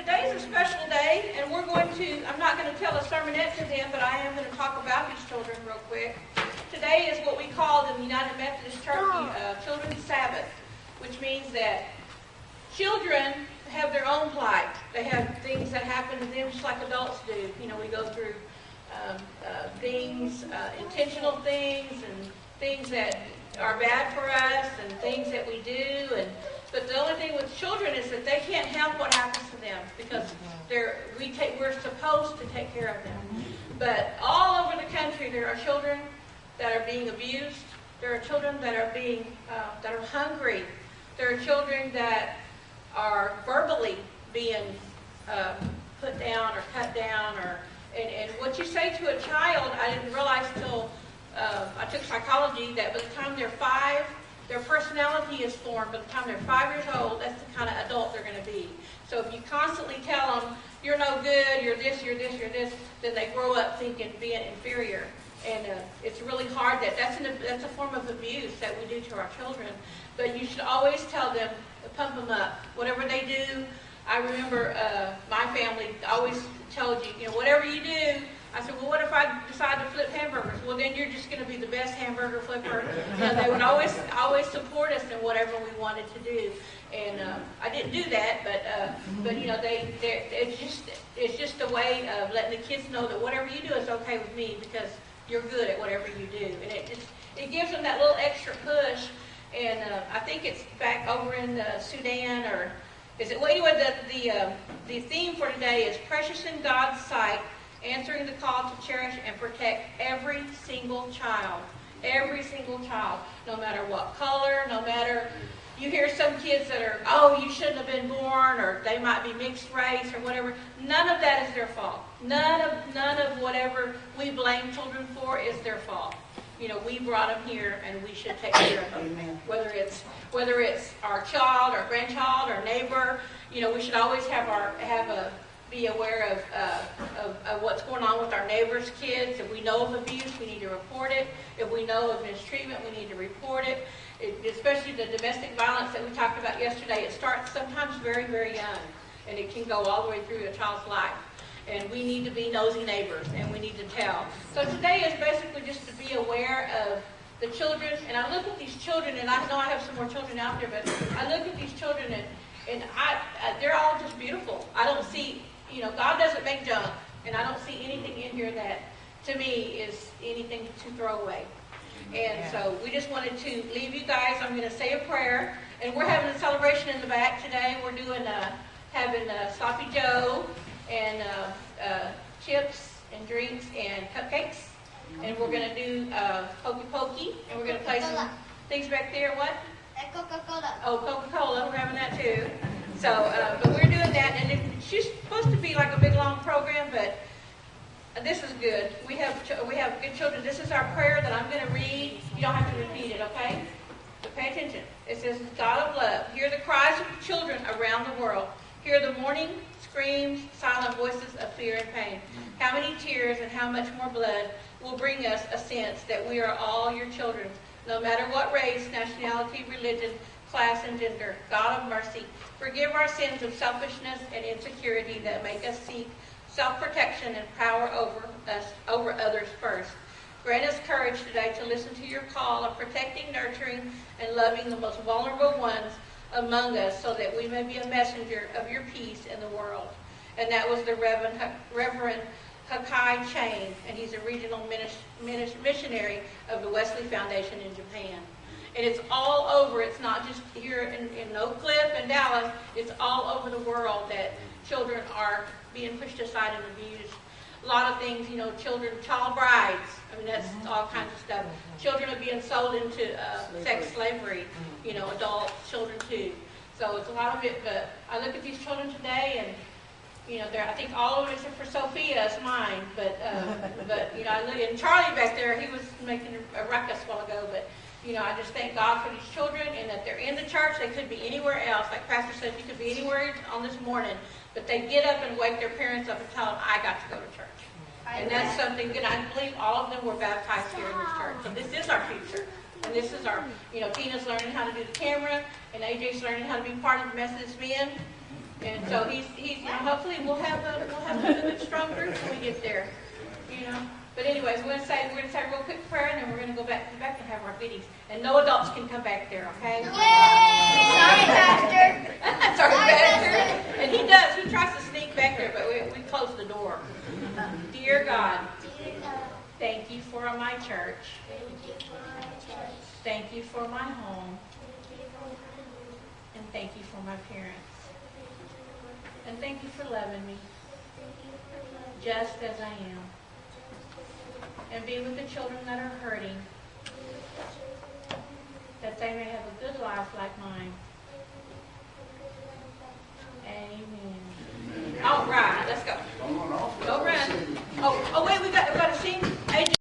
today is a special day, and we're going to, I'm not going to tell a sermonette to them, but I am going to talk about these children real quick. Today is what we call in the United Methodist Church Children's Sabbath, which means that children have their own plight. They have things that happen to them just like adults do. You know, we go through things, intentional things, and things that are bad for us, and things that we do. But the only thing with children is that they can't help what happens to them because we're supposed to take care of them. But all over the country, there are children that are being abused. There are children that are being that are hungry. There are children that are verbally being put down or cut down, and what you say to a child, I didn't realize till I took psychology that by the time they're 5, their personality is formed. By the time they're 5 years old, that's the kind of adult they're going to be. So if you constantly tell them, you're no good, you're this, you're this, you're this, then they grow up thinking being inferior. And it's really hard that's a form of abuse that we do to our children. But you should always tell them, pump them up. Whatever they do, I remember my family always told you, whatever you do, I said, well, what if I decide to flip hamburgers? Well, then you're just going to be the best hamburger flipper. They would always support us in whatever we wanted to do. And I didn't do that, but it's just a way of letting the kids know that whatever you do is okay with me because you're good at whatever you do. And it gives them that little extra push. And I think it's back over in Sudan, or is it? Well, anyway, the theme for today is precious in God's sight, answering the call to cherish and protect every single child. Every single child, no matter what color, no matter, you hear some kids that are, oh, you shouldn't have been born, or they might be mixed race or whatever. None of that is their fault. None of whatever we blame children for is their fault. We brought them here, and we should take care of them. Amen. Whether it's our child, our grandchild, our neighbor, we should always be aware of what's going on with our neighbors' kids. If we know of abuse, we need to report it. If we know of mistreatment, we need to report it. Especially the domestic violence that we talked about yesterday, it starts sometimes very, very young, and it can go all the way through a child's life. And we need to be nosy neighbors, and we need to tell. So today is basically just to be aware of the children. And I look at these children, and I know I have some more children out there, but I look at these children, and they're all just beautiful. I don't see, God doesn't make junk, and I don't see anything in here that, to me, is anything to throw away. And so we just wanted to leave you guys. I'm going to say a prayer, and we're having a celebration in the back today. We're doing having Sloppy Joe and chips and drinks and cupcakes, and we're going to do Hokey Pokey, and we're going to play some things back there. What? Coca-Cola. Oh, Coca-Cola. We're having that too. So, but we're doing that, and she's supposed to be like a big long program, but this is good. We have good children. This is our prayer that I'm going to read. You don't have to repeat it, okay? But pay attention. It says, God of love, hear the cries of children around the world. Hear the mourning screams, silent voices of fear and pain. How many tears and how much more blood will bring us a sense that we are all your children, no matter what race, nationality, religion, class, and gender. God of mercy, forgive our sins of selfishness and insecurity that make us seek self-protection and power over others first. Grant us courage today to listen to your call of protecting, nurturing, and loving the most vulnerable ones among us, so that we may be a messenger of your peace in the world. And that was the Reverend Hakai Chain, and he's a regional missionary of the Wesley Foundation in Japan. And it's all over. It's not just here in Oak Cliff and Dallas. It's all over the world that children are being pushed aside and abused. A lot of things, child brides. I mean, that's all kinds of stuff. Children are being sold into sex slavery, adult children too. So it's a lot of it, but I look at these children today, and I think all of them except for Sophia is mine. But I look at Charlie back there. He was making a ruckus a while ago. But I just thank God for these children, and that they're in the church. They could be anywhere else. Like Pastor said, you could be anywhere on this morning, but they get up and wake their parents up and tell them, "I got to go to church." And that's something good. I believe all of them were baptized here in this church. So this is our future. And this is our, Tina's learning how to do the camera, and AJ's learning how to be part of the Methodist Men. And so he's hopefully we'll have a good strong group when we get there, But anyways, we're gonna say a real quick prayer, and then we're gonna go back and have our meetings. And no adults can come back there, okay? Yay! Sorry, Pastor. Sorry, Pastor. And he does. He tries to sneak back there, but we close the door. Dear God, thank you for my church. Thank you for my home. And thank you for my parents. And thank you for loving me just as I am. And be with the children that are hurting, that they may have a good life like mine.